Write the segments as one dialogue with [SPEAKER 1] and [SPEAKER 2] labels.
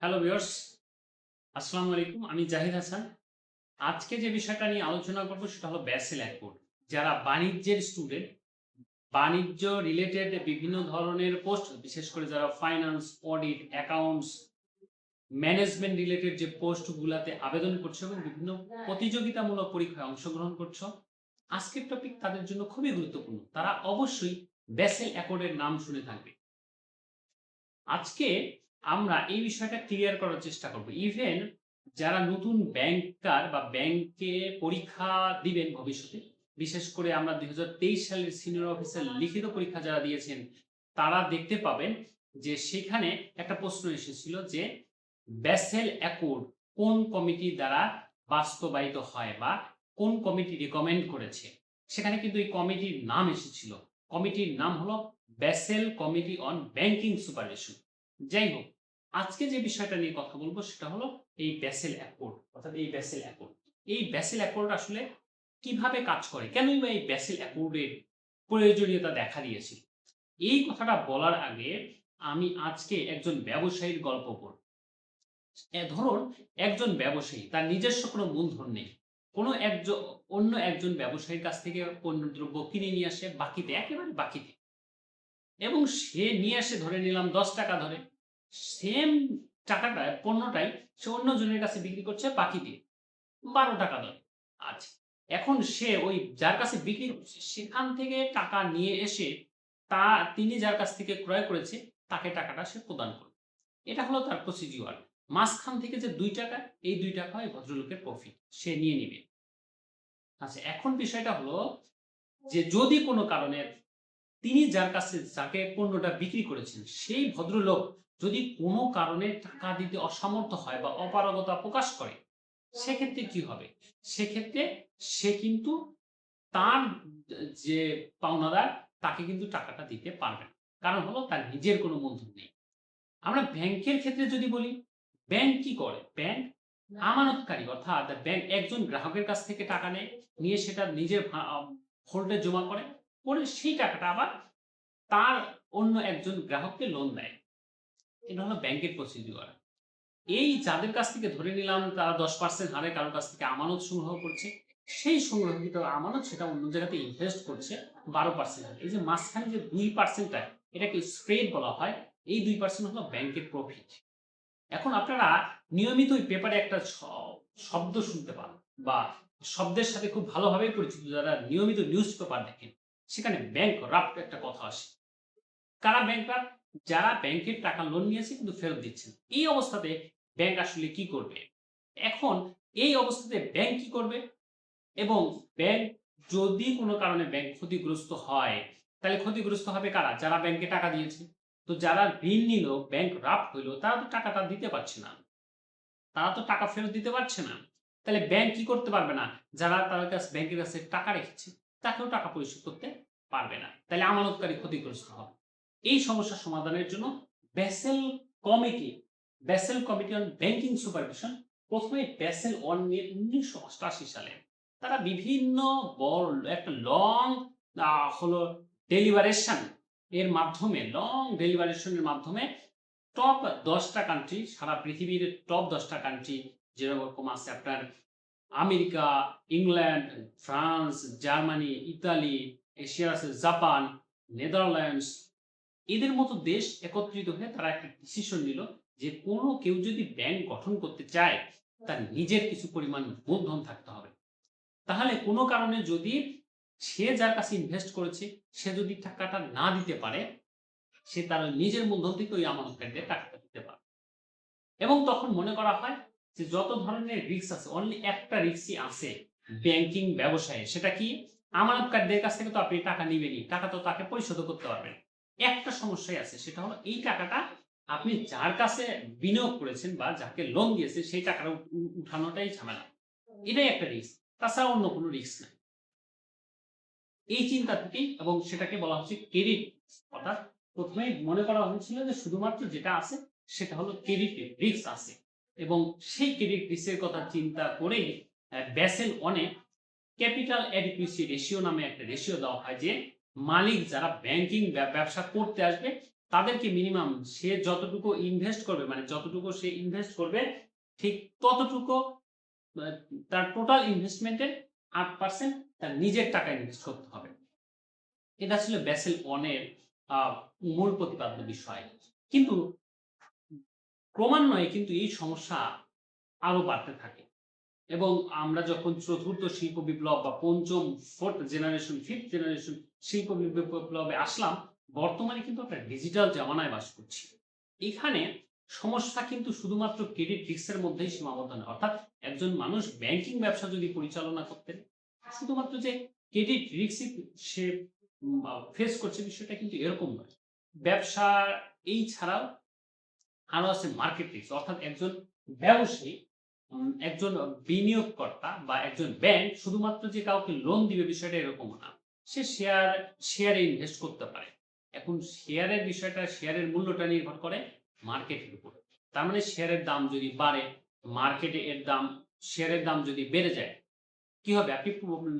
[SPEAKER 1] Hello viewers, আসসালামু আলাইকুম। আমি জাহিদ হাসান। আজকে যে বিষয়টা নিয়ে আলোচনা করব সেটা হলো ব্যাসেল অ্যাকর্ড। যারা বাণিজ্যের স্টুডেন্ট, বাণিজ্য রিলেটেড বিভিন্ন ধরনের পোস্ট, বিশেষ করে যারা finance, audit, accounts, management related যে পোস্টগুলাতে আবেদন করছো এবং বিভিন্ন প্রতিযোগিতামূলক পরীক্ষায় অংশগ্রহণ করছো, আজকের টপিক তাদের জন্য খুবই গুরুত্বপূর্ণ। তারা অবশ্যই ব্যাসেল অ্যাকর্ডের নাম শুনে থাকবে। আজকে আমরা এই বিষয়টা ক্লিয়ার করার চেষ্টা করব। ইভেন যারা নতুন ব্যাংকার বা ব্যাংকে পরীক্ষা দিবেন ভবিষ্যতে, বিশেষ করে আমরা ২০২৩ সালের সিনিয়র অফিসার লিখিত পরীক্ষা যারা দিয়েছেন, তারা দেখতে পাবেন যে সেখানে একটা প্রশ্ন এসেছিল যে ব্যাসেল অ্যাকর্ড কোন কমিটি দ্বারা বাস্তবায়িত হয় বা কোন কমিটি রিকমেন্ড করেছে। সেখানে কিন্তু এই কমিটির নাম এসেছিল। কমিটির নাম হলো basal committee on banking supervision. যাই হোক, আজকে যে বিষয়টা নিয়ে কথা বলবো সেটা হলো এই ব্যাসেল অ্যাকর্ড, অর্থাৎ এই ব্যাসেল অ্যাকর্ড। এই ব্যাসেল অ্যাকর্ড আসলে কিভাবে কাজ করে, কেনই বা এই ব্যাসেল অ্যাকর্ডের প্রয়োজনীয়তা দেখা দিয়েছিল। এই কথাটা বলার আগে আমি আজকে একজন ব্যবসায়ীর গল্প বলব। ধরুন একজন ব্যবসায়ী, তার নিজস্ব কোনো মূলধন নেই, কোনো অন্য একজন ব্যবসায়ীর কাছ থেকে পণ্যদ্রব্য কিনে নিয়ে আসে বাকিতে, একেবারে বাকিতে, এবং সে নিয়ে আসে ধরে নিলাম ১০ টাকা ধরে। সেম টাকাটা, পণ্যটাই সে অন্য জনের কাছে বিক্রি করছে বাকি দিয়ে ১২ টাকা দরে। আচ্ছা, এখন সে ওই যার কাছে বিক্রি করছে সেখান থেকে টাকা নিয়ে এসে তিনি যার কাছ থেকে ক্রয় করেছে তাকে টাকাটা সে প্রদান করবে। এটা হলো তার প্রসিডিউর। মাঝখান থেকে যে ২ টাকা, এই ২ টাকা ওই ভদ্রলোকের প্রফিট, সে নিয়ে নিবে। আচ্ছা, এখন বিষয়টা হলো যে যদি কোনো কারণে তিনি যার কাছে যাকে পণ্যটা বিক্রি করেছেন সেই ভদ্রলোক যদি কোনো কারণে টাকা দিতে অসমর্থ হয় বা অপারগতা প্রকাশ করে, সেক্ষেত্রে কি হবে? সেক্ষেত্রে সে কিন্তু তার যে পাওনাদার তাকে কিন্তু টাকাটা দিতে পারবে না। কারণ হলো তার নিজের কোনো মূলধন নেই। আমরা ব্যাংকের ক্ষেত্রে যদি বলি, ব্যাংক কি করে? ব্যাংক আমানতকারী, অর্থাৎ ব্যাংক একজন গ্রাহকের কাছ থেকে টাকা নেয়, নিয়ে সেটা নিজের ভোল্টে জমা করে, করে সেই টাকাটা আবার তার অন্য একজন গ্রাহককে লোন দেয়। এটা হলো ব্যাংকের প্রসিডিউর। এই যাদের কাছ থেকে ধরে নিলাম তারা ১০% হারে কারো কাছ থেকে আমানত সংগ্রহ করছে, সেই সংগ্রহকৃত আমানত সেটা অন্য জায়গাতে ইনভেস্ট করছে ১২% হারে। এই যে মাঝখানে যে ২% টা, এটাকে স্প্রেড বলা হয়। এই ২% হলো ব্যাংকের প্রফিট। এখন আপনারা নিয়মিত ওই পেপারে একটা শব্দ শুনতে পান বা শব্দের সাথে খুব ভালোভাবেই পরিচিত যারা নিয়মিত নিউজ পেপার দেখেন। সেখানে ব্যাংকরাপ্ট একটা কথা আসে। কারা ব্যাংকরাপ্ট? যারা ব্যাংকের টাকা লোন নিয়েছে কিন্তু ফেরত দিচ্ছে না। এই অবস্থাতে ব্যাংক আসলে কি করবে? এখন এই অবস্থাতে ব্যাংক কি করবে? এবং ব্যাংক, যদি কোনো কারণে ব্যাংক ক্ষতিগ্রস্ত হয়, তাহলে ক্ষতিগ্রস্ত হবে কারা? যারা ব্যাংকে টাকা দিয়েছে। তো যারা ঋণ নিল, ব্যাংকরাপ্ট হইল, তারা তো টাকাটা দিতে পারছে না। তারা তো টাকা ফেরত দিতে পারছে না। তাহলে ব্যাংক কি করতে পারবে না? যারা তাদের কাছে ব্যাংকের কাছে টাকা রেখেছে, তাকেও টাকা পরিশোধ করতে পারবে না। তাহলে আমানতকারী ক্ষতিগ্রস্ত হবে। এই সমস্যা সমাধানের জন্য basal committee, basal committee on banking supervision, প্রথমে ব্যাসেল 1 নিয়ে ১৯৮৮ সালে তারা বিভিন্ন বড় একটা লং হলো ডেলিবারেশন এর মাধ্যমে, লং ডেলিবারেশন এর মাধ্যমে টপ ১০টা কান্ট্রি, সারা পৃথিবীর টপ ১০টা কান্ট্রি যেরকম আছে আপনার America, England, France, Germany, Italy, এশিয়ার আছে জাপান, নেদারল্যান্ডস, এদের মতো দেশ একত্রিত হয়ে তারা একটা ডিসিশন নিল যে কোনো কেউ যদি ব্যাংক গঠন করতে চায়, তার নিজের কিছু পরিমাণ মূলধন থাকতে হবে। তাহলে কোনো কারণে যদি সে যার কাছে ইনভেস্ট করেছে সে যদি টাকাটা না দিতে পারে, সে তার নিজের মূলধন থেকে ওই আমানতকারীদের টাকাটা দিতে পারে। এবং তখন মনে করা হয় যে যত ধরনের রিস্ক আছে, অনলি একটা রিস্কই আছে ব্যাংকিং ব্যবসায়ে, সেটা কি? আমানতকারীদের কাছ থেকে তো আপনি টাকা নিবেনই, টাকা তো তাকে পরিশোধ করতে পারবেন। একটা সমস্যাই আছে, সেটা হলো এই টাকাটা আপনি যার কাছে বিনিয়োগ করেছেন বা যাকে লোন দিয়েছে সেই টাকাটা উঠানোটাই ঝামেলা। এটাই একটা রিস্ক, তাছাড়া অন্য কোনো রিস্ক নাই। এই চিন্তা থেকেই, এবং সেটাকে বলা হচ্ছে ক্রেডিট, অর্থাৎ প্রথমেই মনে করা হয়েছিল যে শুধুমাত্র যেটা আছে সেটা হলো ক্রেডিট রিস্ক আছে, এবং সেই ক্রেডিট রিস্কের কথা চিন্তা করেই ব্যাসেল অনে ক্যাপিটাল অ্যাডিকুইসি রেশিও নামে একটা রেশিও দেওয়া হয় যে মালিক যারা ব্যাংকিং ব্যবসা করতে আসবে তাদেরকে মিনিমাম সে যতটুকু ইনভেস্ট করবে, মানে যতটুকু সে ইনভেস্ট করবে ঠিক ততটুকু তার টোটাল ইনভেস্টমেন্টের ৮% তার নিজের টাকা ইনভেস্ট করতে হবে। এটা ছিল ব্যাসেল 1 এর মূল প্রতিপাদ্য বিষয়। কিন্তু ক্রমান্বয়ে কিন্তু এই সমস্যা আরো বাড়তে থাকে এবং আমরা যখন চতুর্থ শিল্প বিপ্লব বা পঞ্চম, ফোর্থ জেনারেশন, ফিফথ জেনারেশন শিল্প বিপ্লবে আসলাম, বর্তমানে কিন্তু একটা ডিজিটাল জামানায় বাস করছি। এখানে সমস্যা কিন্তু শুধুমাত্র ক্রেডিট রিস্কের মধ্যেই সীমাবদ্ধ নয়। অর্থাৎ একজন মানুষ ব্যাংকিং ব্যবসা যদি পরিচালনা করতেন, শুধুমাত্র যে ক্রেডিট রিস্কই সে ফেস করছে বিষয়টা কিন্তু এরকম নয়। ব্যবসা এই ছাড়াও আরো আছে মার্কেট রিস্ক। অর্থাৎ একজন ব্যবসায়ী, একজন বিনিয়োগকর্তা বা একজন ব্যাংক শুধুমাত্র যে কাউকে লোন দিবে বিষয়টা এরকম না। সে শেয়ারে ইনভেস্ট করতে পারে। এখন শেয়ারের বিষয়টা, শেয়ারের মূল্যটা নির্ভর করে মার্কেটের উপর। তার মানে শেয়ারের দাম যদি বাড়ে, মার্কেটে এর দাম, শেয়ারের দাম যদি বেড়ে যায়, কি হবে? আপনি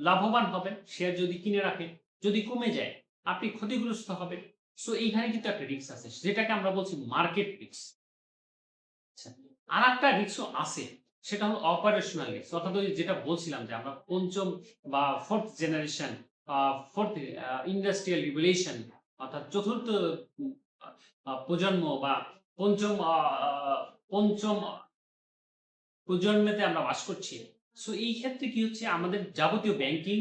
[SPEAKER 1] লাভবান হবেন। শেয়ার যদি কিনে রাখেন, যদি কমে যায় আপনি ক্ষতিগ্রস্ত হবেন। সো এইখানে কিন্তু একটা রিস্ক আছে, যেটাকে আমরা বলছি মার্কেট রিস্ক। আচ্ছা, আরেকটা রিস্কও আছে, সেটা হলো অপারেশনাল রিস্ক। অর্থাৎ ওই যেটা বলছিলাম যে আমরা পঞ্চম বা fourth generation, fourth industrial revolution, অর্থাৎ চতুর্থ প্রজন্ম বা পঞ্চম পঞ্চম প্রজন্মেতে আমরা বাস করছি। সো এই ক্ষেত্রে কি হচ্ছে, আমাদের যাবতীয় ব্যাংকিং,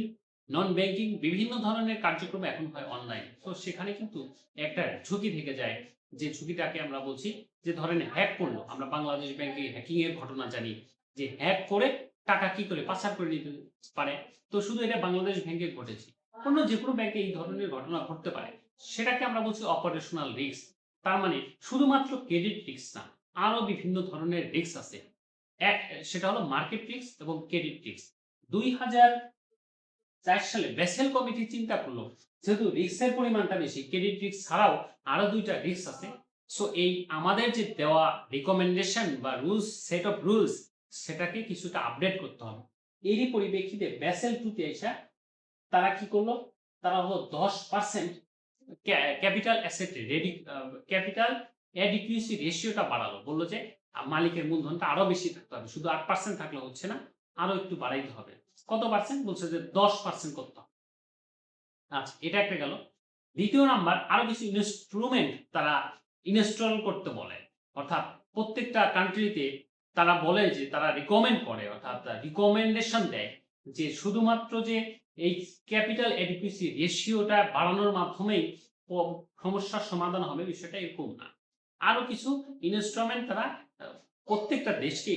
[SPEAKER 1] নন ব্যাংকিং বিভিন্ন ধরনের কার্যক্রম এখন হয় অনলাইন। তো সেখানে কিন্তু একটা ঝুঁকি থেকে যায়, যে ঝুঁকিটাকে আমরা বলছি যে ধরেন হ্যাক করলো। আমরা বাংলাদেশ ব্যাংকে হ্যাকিং এর ঘটনা জানি, যে হ্যাক করে টাকা কি করে পাচার করে নিতে পারে। তো শুধু এটা বাংলাদেশ ব্যাংকে ঘটেছে, অন্য যে কোনো ব্যাংকে এই ধরনের ঘটনা ঘটতে পারে। সেটাকে আমরা বলছি অপারেশনাল রিস্ক। তার মানে শুধুমাত্র ক্রেডিট রিস্ক না, আরো বিভিন্ন ধরনের রিস্ক আছে। এক, সেটা হলো মার্কেট রিস্ক এবং ক্রেডিট রিস্ক। ২০০৪ সালে বেসেল কমিটি চিন্তা করলো, যেহেতু রিস্কের পরিমাণটা বেশি, ক্রেডিট রিস্ক ছাড়াও আরো ২টা রিস্ক আছে। সো এই আমাদের যে দেওয়া রিকমেন্ডেশন বা রুলস, সেট অফ রুলস, সেটাকে কিছুটা আপডেট করতে হবে। এরই পরিপ্রেক্ষিতে বেসেল 2 তে এসে তারা কি করলো, তারা হলো 10% ক্যাপিটাল অ্যাসেট রেডি, ক্যাপিটাল অ্যাডিকুইসি রেশিওটা বাড়ালো। বললো যে মালিকের মূলধনটা আরো বেশি থাকতে হবে, শুধু 8% থাকলে হচ্ছে না, আরো একটু বাড়াইতে হবে। কত পার্সেন্ট? বলছে যে 10% করতে হবে। আচ্ছা, এটা একটা গেল। দ্বিতীয় নাম্বার, আরো কিছু ইনস্ট্রুমেন্ট তারা ইনস্টল করতে বলে। অর্থাৎ প্রত্যেকটা কান্ট্রিতে তারা বলে যে তারা রিকমেন্ড করে, অর্থাৎ রিকমেন্ডেশন দেয় যে শুধুমাত্র যে এই ক্যাপিটাল অ্যাডিকুইসি রেশিওটা বাড়ানোর মাধ্যমেই সমস্যার সমাধান হবে বিষয়টা এরকম না। আরো কিছু ইনস্ট্রুমেন্ট তারা প্রত্যেকটা দেশকে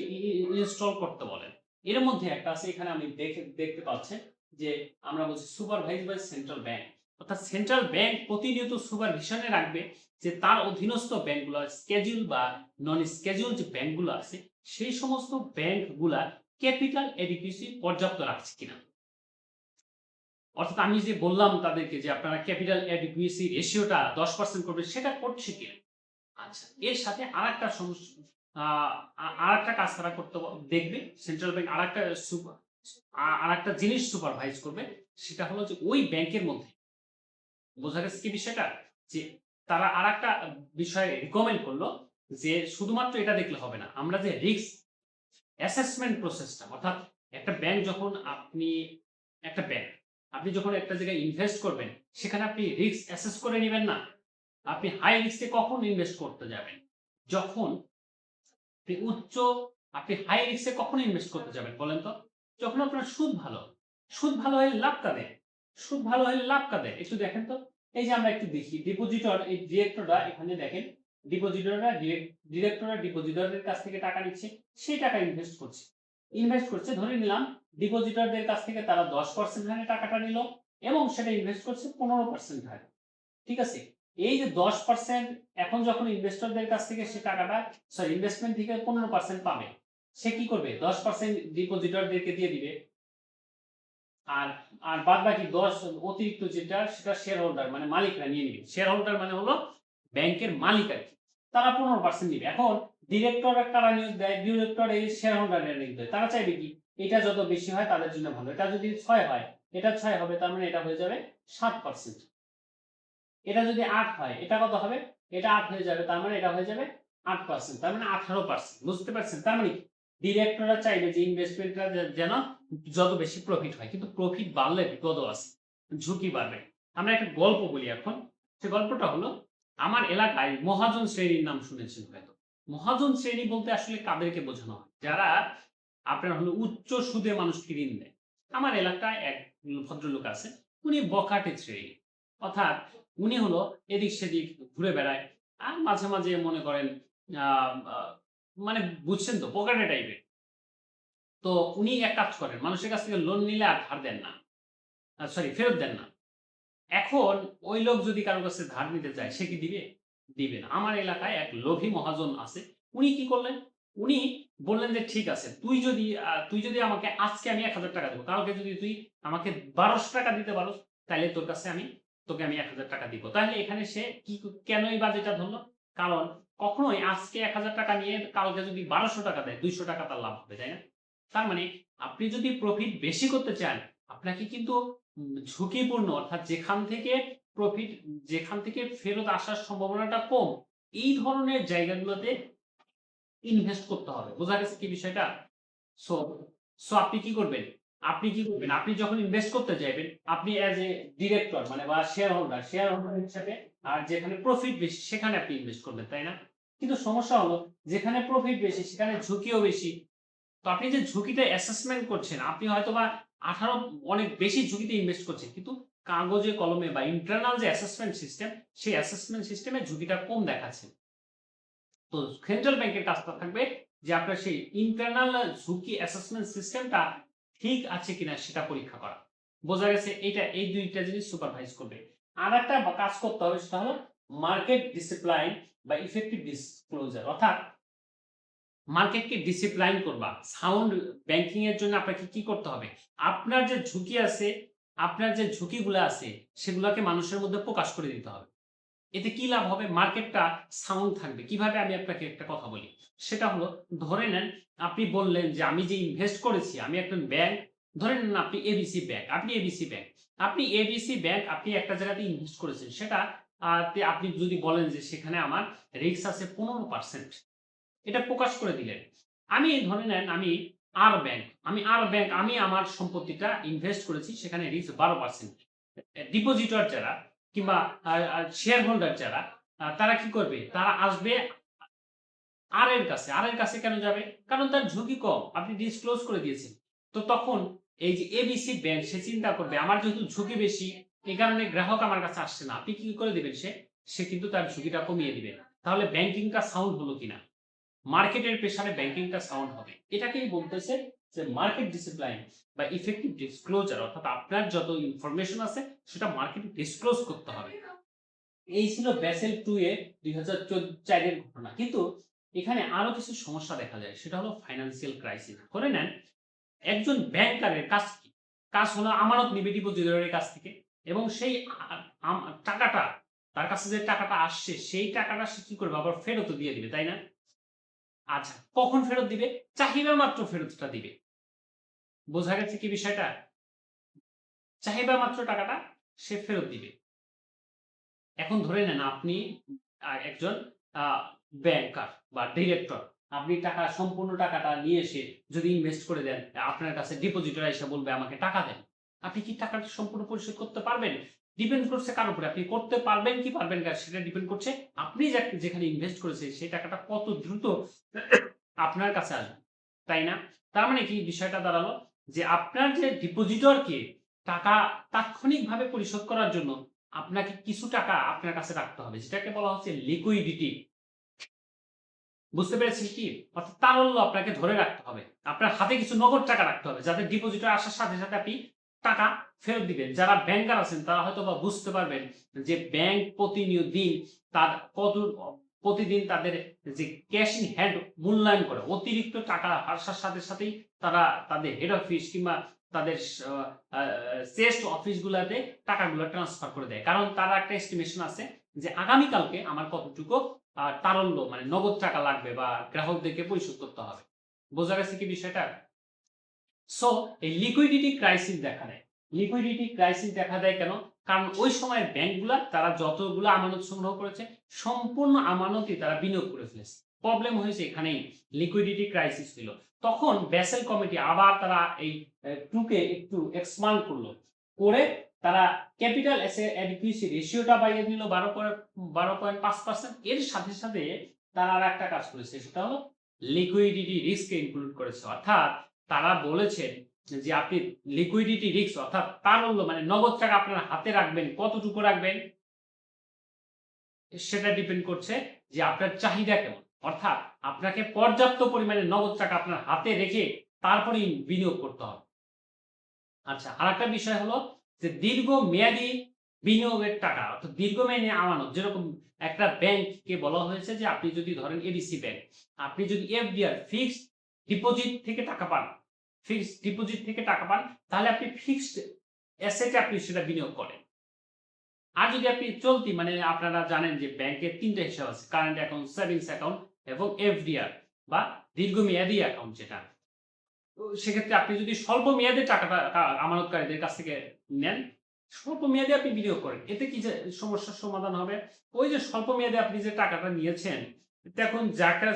[SPEAKER 1] ইনস্টল করতে বলেন। এর মধ্যে একটা আছে, এখানে আমি দেখতে পাচ্ছেন যে আমরা বলছি সুপারভাইজ বাই সেন্ট্রাল ব্যাংক। অর্থাৎ সেন্ট্রাল ব্যাংক প্রতিনিয়ত সুপারভিশনে রাখবে যে তার অধীনস্থ ব্যাংকগুলো, স্কেডিউল বা নন স্কেডিউল যে ব্যাংকগুলো আছে, সেই সমস্ত ব্যাংকগুলা ক্যাপিটাল এডিকুইসি পর্যাপ্ত রাখছে কিনা। অর্থাৎ আমি যে বললাম তাদেরকে যে আপনারা ক্যাপিটাল এডিকুইসি রেশিওটা 10% করবে, সেটা করছে কিনা। আচ্ছা, এর সাথে আরেকটা সমস্যা, আরেকটা কাজ তারা করতে দেখবে সেন্ট্রাল ব্যাংক, আরেকটা জিনিস সুপারভাইজ করবে। সেটা হলো যে ওই ব্যাংকের মধ্যে, বোঝা গেছে কি বিষয়টা, যে তারা আরেকটা বিষয় রিকমেন্ড করলো যে শুধুমাত্র এটা দেখলে হবে না, আমরা যে রিস্ক অ্যাসেসমেন্ট প্রসেসটা, অর্থাৎ একটা ব্যাংক যখন আপনি যখন একটা জায়গায় ইনভেস্ট করবেন, সেখানে আপনি রিস্ক অ্যাসেস করে নেবেন না। আপনি হাই রিস্কে কখন ইনভেস্ট করতে যাবেন? যখন উচ্চ, আপনি হাই রিস্কে কখন ইনভেস্ট করতে যাবেন বলেন তো? যখন আপনার সুদ ভালো। সুদ ভালো হলে লাভ কাদের? সুদ ভালো হলে লাভ কাদের? একটু দেখেন তো। এই যে আমরা একটু দেখি ডিপোজিটর, এই ডিরেক্টররা এখানে দেখেন, ডিরেক্টররা ডিপোজিটরদের কাছ থেকে টাকা নিচ্ছে, সেই টাকা ইনভেস্ট করছে ধরে নিলাম ডিপোজিটরদের কাছ থেকে তারা 10% হারে টাকাটা নিল এবং সেটা ইনভেস্ট করছে 15% হারে। ঠিক আছে? এই যে 10% এখন যখন ইনভেস্টরদের কাছ থেকে সে টাকাটা, ইনভেস্টমেন্ট থেকে 15% পাবে, সে কি করবে? 10% ডিপোজিটরদেরকে দিয়ে দিবে। আর আর বাদ বাকি 10 অতিরিক্ত যেটা, সেটা শেয়ার হোল্ডার মানে মালিকরা নিয়ে নিবে। শেয়ার হোল্ডার মানে হলো ব্যাংকের মালিক আর কি। তারা 15% নিবে। এখন ডিরেক্টর কারা নিয়োগ দেয়? ডিরেক্টর এই শেয়ার হোল্ডাররা নিয়োগ দেয়। তারা চাইবে কি? এটা যত বেশি হয় তাদের জন্য ভালো। এটা যদি 6 হয়, এটা 6 হবে, তার মানে এটা হয়ে যাবে 7%। এটা যদি 8 হয়, এটা কত হবে? এটা 8 হয়ে যাবে, তার মানে এটা হয়ে যাবে 8%, তার মানে 18%। বুঝতে পারছেন? তার মানে ডিরেক্টররা চাইবে যে ইনভেস্টমেন্টটা যেন যত বেশি প্রফিট হয়, কিন্তু প্রফিট বাড়লে বিপদও আছে, ঝুঁকি বাড়বে। আমরা একটা গল্প বলি এখন। সে গল্পটা হলো, আমার এলাকায় মহাজন শ্রেণীর নাম শুনেছেন হয়তো। মহাজন শ্রেণী বলতে আসলে কাদেরকে বোঝানো হয়? যারা আপনার হলো উচ্চ সুদে মানুষকে ঋণ দেয়। আমার এলাকায় এক ভদ্রলোক আছে, উনি বখাটে শ্রেণী, অর্থাৎ উনি হলো এদিক সেদিক ঘুরে বেড়ায়, আর মাঝে মাঝে মনে করেন মানে বুঝছেন তো, বখাটে টাইপের। তো উনি এক কাজ করেন, মানুষের কাছ থেকে লোন নিলে আর ধার দেন না, সরি ফেরত দেন না। এখন ওই লোক যদি কারো কাছে ধার নিতে চায়, সে কি দিবে? দিবে না। আমার এলাকায় এক লোভী মহাজন আছে। উনি কি করলেন? উনি বললেন যে, "ঠিক আছে, তুই যদি আমাকে আজকে আমি ৳১,০০০ দেব। কালকে যদি তুই আমাকে ৳১,২০০ দিতে পারোস, তাইলে তোকে আমি ৳১,০০০ দিব।" তাহলে এখানে সে কেন এই বাজেটটা ধরল? কারণ কখনোই আজকে ৳১,০০০ নিয়ে কালকে যদি ৳১,২০০ দেয়, ৳২০০ তার লাভ হবে, তাই না? তার মানে আপনি যদি প্রফিট বেশি করতে চান, আপনাকে কিন্তু ঝুঁকিপূর্ণ, অর্থাৎ যেখান থেকে ফেরত আসার সম্ভাবনাটা কম, এই ধরনের জায়গাগুলোতে ইনভেস্ট করতে হবে। বোঝা গেছে কি বিষয়টা? সো সো আপনি যখন ইনভেস্ট করতে যাইবেন, আপনি অ্যাজ এ ডিরেক্টর মানে বা শেয়ার হোল্ডার হিসেবে, আর যেখানে প্রফিট বেশি সেখানে আপনি ইনভেস্ট করবেন, তাই না? কিন্তু সমস্যা হলো, যেখানে প্রফিট বেশি সেখানে ঝুঁকিও বেশি। তো আপনি যে ঝুঁকিটা অ্যাসেসমেন্ট করছেন, আপনি হয়তোবা 18 অনেক বেশি ঝুঁকিতে ইনভেস্ট করছেন। কিন্তু কাগজে কলমে বা ইন্টারনাল যে অ্যাসেসমেন্ট সিস্টেম, সেই অ্যাসেসমেন্ট সিস্টেমে ঝুঁকিটা কম দেখাচ্ছে। তো সেন্ট্রাল ব্যাংকের কাজটা থাকবে যে আপনার সেই ইন্টারনাল ঝুঁকি অ্যাসেসমেন্ট সিস্টেমটা ঠিক আছে কিনা সেটা পরীক্ষা করা। বোঝা গেছে? এই ২ টা জিনিস সুপারভাইজ করবে। আরেকটা কাজ করতে হবে, সেটা হলো মার্কেট ডিসিপ্লিন বা ইফেক্টিভ ডিসক্লোজার, অর্থাৎ মার্কেটকে ডিসিপ্লাইন করবা। সাউন্ড ব্যাংকিং এর জন্য আপনাকে কি করতে হবে? আপনার যে ঝুঁকি আছে, আপনার যে ঝুঁকিগুলা আছে, সেগুলাকে মানুষের মধ্যে প্রকাশ করে দিতে হবে। এতে কি লাভ হবে? মার্কেটটা সাউন্ড থাকবে। কিভাবে? আমি আপনাকে একটা কথা বলি। সেটা হলো, ধরে নেন আপনি বললেন যে, আমি যে ইনভেস্ট করেছি, আমি একটা ব্যাংক, ধরে নেন আপনি এবিসি ব্যাংক, আপনি একটা জায়গাতে ইনভেস্ট করেছেন। সেটা তে আপনি যদি বলেন যে, সেখানে আমার রিস্ক আছে 15%, এটা প্রকাশ করে দিলেন। আমি ধরে নেন আমি আমার সম্পত্তিটা ইনভেস্ট করেছি, সেখানে রিস্ক 12%। ডিপোজিটর যারা কিংবা আ আ শেয়ার হোল্ডার যারা, তারা কি করবে? তারা আসবে আর এর কাছে কেন যাবে? কারণ তার ঝুঁকি কম। আপনি ডিসক্লোজ করে দিয়েছেন। তো তখন এই যে এবিসি ব্যাংক, সে চিন্তা করবে, আমার যেহেতু ঝুঁকি বেশি, এ কারণে গ্রাহক আমার কাছে আসছে না। আপনি কি করে দিবেন? সে কিন্তু তার ঝুঁকিটা কমিয়ে দিবে। তাহলে ব্যাংকিংটা সাউন্ড হলো কিনা? মার্কেটের প্রেসারে ব্যাংকিংটা সাউন্ড হবে। এটাকেই বলতেছে যে মার্কেট ডিসিপ্লিন বা ইফেক্টিভ ডিসক্লোজার, অর্থাৎ আপনার যত ইনফরমেশন আছে সেটা মার্কেটে ডিসক্লোজ করতে হবে। এই ছিল ব্যাসেল 2 এর 2004 এর ঘটনা। কিন্তু এখানে আরো কিছু সমস্যা দেখা যায়। সেটা হলো ফাইন্যান্সিয়াল ক্রাইসিস। ধরে নেন একজন ব্যাংকারের কাজ কি? কাজ হলো আমানত নিবে ডিপোজিটরের কাছ থেকে, এবং সেই আ আম টাকাটা, তার কাছে যে টাকাটা আসছে সেই টাকাটা সে কি করবে? আবার ফেরতও দিয়ে দিবে, তাই না? আচ্ছা, কখন ফেরত দিবে? চাহিদা মাত্র ফেরতটা দিবে। বোঝা গেছে কি বিষয়টা? চাহিদা মাত্র টাকাটা সে ফেরত দিবে। এখন ধরে নেন আপনি একজন আ ব্যাংকার বা ডিরেক্টর। আপনি সম্পূর্ণ টাকাটা নিয়ে এসে যদি ইনভেস্ট করে দেন, আপনার কাছে ডিপোজিটর আইসা বলবে, "আমাকে টাকা দেন।" আপনি কি টাকাটা সম্পূর্ণ পরিশোধ করতে পারবেন? ডিপেন্ড করছে কার উপরে? আপনি করতে পারবেন কি পারবেন না সেটা ডিপেন্ড করছে আপনি যেখানে ইনভেস্ট করেছেন সেই টাকাটা কত দ্রুত আপনার কাছে আসবে। তাই না? তার মানে কি বিষয়টা দাঁড়ালো, যে আপনার যে ডিপোজিটরকে টাকা তাৎক্ষণিকভাবে পরিশোধ করার জন্য আপনাকে কিছু টাকা আপনার কাছে রাখতে হবে। যেটাকে বলা হচ্ছে লিকুইডিটি। বুঝতে পেরেছেন কি? অর্থাৎ তারল্য আপনাকে ধরে রাখতে হবে। আপনার হাতে কিছু নগদ টাকা রাখতে হবে। যাতে ডিপোজিটর আসার সাথে, সাথে আপনি টাকা ফেরত দিবেন। যারা ব্যাংকার আছেন তারা হয়তোবা বুঝতে পারবেন যে ব্যাংক দিন তার প্রতিদিন তাদের যে ক্যাশ ইন হ্যান্ড মূল্যায়ন করে। অতিরিক্ত টাকা আসার সাথে, সাথেই তারা তাদের হেড অফিস কিংবা তাদের আ আ চেস্ট অফিসগুলাতে টাকাগুলা ট্রান্সফার করে দেয়। কারণ তার একটা এস্টিমেশন আছে যে আগামীকালকে আমার কতটুকু তারল্য মানে নগদ টাকা লাগবে বা গ্রাহকদেরকে পরিশোধ করতে হবে। বোঝা গেছে কি বিষয়টা? সো এই লিকুইডিটি ক্রাইসিস দেখা দেয়। লিকুইডিটি ক্রাইসিস দেখা দেয় কেন? কারণ ওই সময়ের ব্যাংকগুলা তারা যতগুলো আমানত সংগ্রহ করেছে সম্পূর্ণ আমানতই তারা বিনিয়োগ করে ফেলেছে। প্রবলেম হয়েছে এখানেই, লিকুইডিটি ক্রাইসিস হইল। তখন ব্যাসেল কমিটি আবার তারা এই 2 কে একটু এক্সপান্ড করলো। করে তারা ক্যাপিটাল অ্যাডিকুইসি রেশিওটা বাড়িয়ে দিল 12.5%। এর সাথে সাথে তারা আর একটা কাজ করেছে, সেটা হলো লিকুইডিটি রিস্ককে ইনক্লুড করেছে। অর্থাৎ তারা বলেছে যে আপনি লিকুইডিটি রিস্ক অর্থাৎ তারল্য মানে নগদ টাকা আপনার হাতে রাখবেন, কতটুকু রাখবেন সেটা ডিপেন্ড করছে যে আপনার চাহিদা কেমন। অর্থাৎ আপনাকে পর্যাপ্ত পরিমাণে নগদ টাকা আপনার হাতে রেখে তারপরেই বিনিয়োগ করতে হবে। আচ্ছা, আরেকটা বিষয় হলো যে দীর্ঘমেয়াদী বিনিয়োগের টাকা অর্থাৎ দীর্ঘমেয়াদী আমানত, যেরকম একটা ব্যাংককে বলা হয়েছে যে আপনি যদি ধরেন এডিসি ব্যাংক, আপনি যদি এফডিআর ফিক্সড ডিপোজিট থেকে টাকা পান, ফিক্সড ডিপোজিট থেকে টাকা পান, তাহলে আপনি ফিক্সড অ্যাসেটে আপনি সেটা বিনিয়োগ করেন। আর যদি আপনি চলতি মানে আপনারা জানেন যে ব্যাংকের ৩টা হিসাব আছে, কারেন্ট অ্যাকাউন্ট, সেভিংস অ্যাকাউন্ট এবং এফডিআর বা দীর্ঘমেয়াদী অ্যাকাউন্ট যেটা। তো সেক্ষেত্রে আপনি যদি স্বল্প মেয়াদে টাকাটা আমানতকারীদের কাছ থেকে নেন, স্বল্প মেয়াদে আপনি বিনিয়োগ করেন। এতে কি যে সমস্যার সমাধান হবে? ওই যে স্বল্প মেয়াদে আপনি যে টাকাটা নিয়েছেন, এখন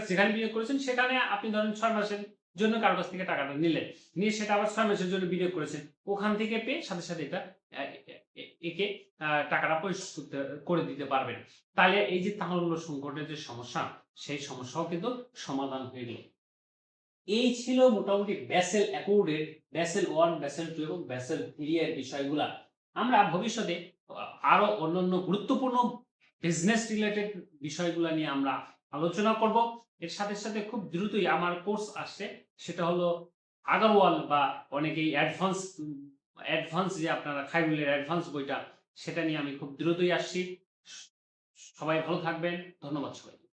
[SPEAKER 1] যেখানে বিনিয়োগ করেছেন সেখানে আপনি ধরেন ৬ মাসের জন্য কারো কাছ থেকে টাকাটা নিলেন। নিয়ে সেটা আবার ৬ মাসের জন্য বিনিয়োগ করেছেন। ওখান থেকে পেয়ে সাথে সাথে এটা আ একে টাকাটা পরিশোধ করে দিতে পারবেন। তাহলে এই যে তারল্য সংকটের যে সমস্যা, সেই সমস্যাও কিন্তু সমাধান হয়ে গেল। এই ছিল মোটামুটি ব্যাসেল অ্যাকর্ডের ব্যাসেল 1, ব্যাসেল 2 এবং ব্যাসেল 3 এর বিষয়গুলা। আমরা ভবিষ্যতে আরো অন্যান্য গুরুত্বপূর্ণ বিজনেস রিলেটেড বিষয়গুলা নিয়ে আমরা আলোচনা করব। এর সাথে সাথে খুব দ্রুতই আমার কোর্স আসছে, সেটা হলো আগারওয়াল বা অনেকেই অ্যাডভান্স যে আপনারা খাইরুলের অ্যাডভান্স বইটা, সেটা নিয়ে আমি খুব দ্রুতই আসছি। সবাই ভালো থাকবেন। ধন্যবাদ সবাইকে।